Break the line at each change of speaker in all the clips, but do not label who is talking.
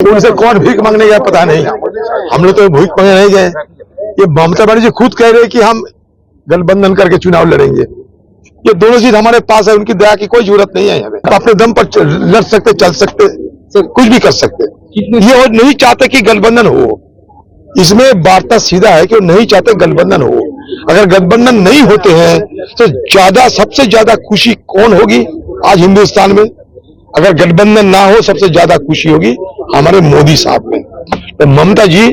उनसे कौन भीख मांगने गया पता नहीं। हम लोग तो भीख मांगने नहीं गए। ये ममता बनर्जी खुद कह रहे कि हम गठबंधन करके चुनाव लड़ेंगे। ये दोनों चीज हमारे पास है, उनकी दया की कोई जरूरत नहीं है। हमें अपने दम पर लड़ सकते, चल सकते, कुछ भी कर सकते। ये और नहीं चाहते कि गठबंधन हो। इसमें वार्ता सीधा है कि वो नहीं चाहते गठबंधन हो। अगर गठबंधन नहीं होते हैं तो सबसे ज्यादा खुशी कौन होगी आज हिंदुस्तान में? अगर गठबंधन ना हो सबसे ज्यादा खुशी होगी हमारे मोदी साहब में। तो ममता जी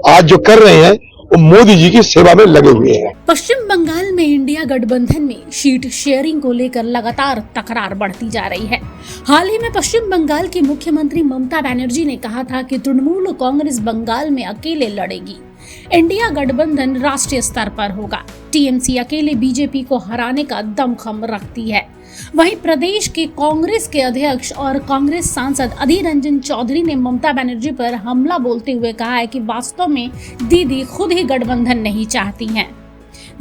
आज जो कर रहे हैं वो मोदी जी की सेवा में लगे हुए हैं।
पश्चिम बंगाल में इंडिया गठबंधन में सीट शेयरिंग को लेकर लगातार तकरार बढ़ती जा रही है। हाल ही में पश्चिम बंगाल की मुख्यमंत्री ममता बनर्जी ने कहा था कि तृणमूल कांग्रेस बंगाल में अकेले लड़ेगी। इंडिया गठबंधन राष्ट्रीय स्तर पर होगा। टीएमसी अकेले बीजेपी को हराने का दमखम रखती है। वहीं प्रदेश के कांग्रेस के अध्यक्ष और कांग्रेस सांसद अधीर रंजन चौधरी ने ममता बनर्जी पर हमला बोलते हुए कहा है कि वास्तव में दीदी खुद ही गठबंधन नहीं चाहती हैं।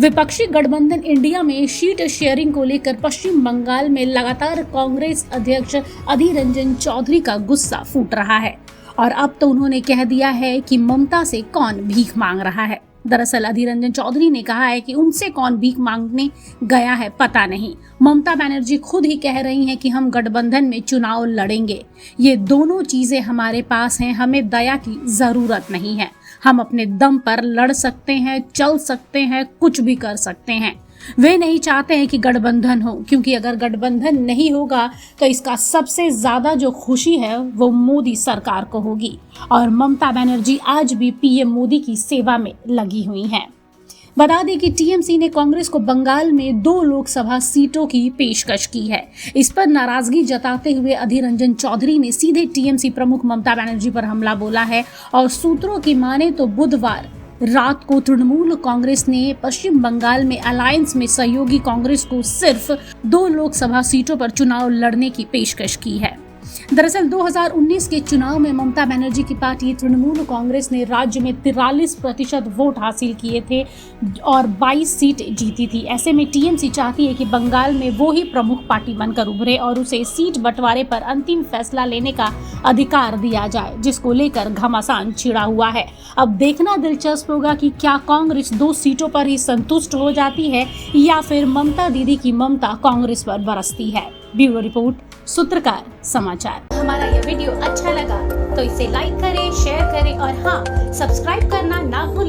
विपक्षी गठबंधन इंडिया में सीट शेयरिंग को लेकर पश्चिम बंगाल में लगातार कांग्रेस अध्यक्ष अधीर रंजन चौधरी का गुस्सा फूट रहा है और अब तो उन्होंने कह दिया है कि ममता से कौन भीख मांग रहा है। दरअसल अधीर रंजन चौधरी ने कहा है कि उनसे कौन भीख मांगने गया है पता नहीं। ममता बनर्जी खुद ही कह रही हैं कि हम गठबंधन में चुनाव लड़ेंगे। ये दोनों चीजें हमारे पास हैं, हमें दया की जरूरत नहीं है। हम अपने दम पर लड़ सकते हैं, चल सकते हैं, कुछ भी कर सकते हैं। वे नहीं चाहते हैं कि गठबंधन हो, क्योंकि अगर गठबंधन नहीं होगा तो इसका सबसे ज्यादा जो खुशी है वो मोदी सरकार को होगी। और ममता बनर्जी आज भी पीएम मोदी की सेवा में लगी हुई हैं। बता दें कि टीएमसी ने कांग्रेस को बंगाल में 2 लोकसभा सीटों की पेशकश की है। इस पर नाराजगी जताते हुए अधीर रंजन चौधरी ने सीधे टीएमसी प्रमुख ममता बनर्जी पर हमला बोला है और सूत्रों की माने तो बुधवार रात को तृणमूल कांग्रेस ने पश्चिम बंगाल में अलायंस में सहयोगी कांग्रेस को सिर्फ 2 लोकसभा सीटों पर चुनाव लड़ने की पेशकश की है। दरअसल 2019 के चुनाव में ममता बनर्जी की पार्टी तृणमूल कांग्रेस ने राज्य में 43% वोट हासिल किए थे और 22 सीट जीती थी। ऐसे में टीएमसी चाहती है कि बंगाल में वो ही प्रमुख पार्टी बनकर उभरे और उसे सीट बंटवारे पर अंतिम फैसला लेने का अधिकार दिया जाए, जिसको लेकर घमासान छिड़ा हुआ है। अब देखना दिलचस्प होगा कि क्या कांग्रेस 2 सीटों पर ही संतुष्ट हो जाती है या फिर ममता दीदी की ममता कांग्रेस पर बरसती है। ब्यूरो रिपोर्ट, सूत्रकार समाचार। हमारा यह वीडियो अच्छा लगा तो इसे लाइक करें, शेयर करें और हाँ, सब्सक्राइब करना ना भूलें।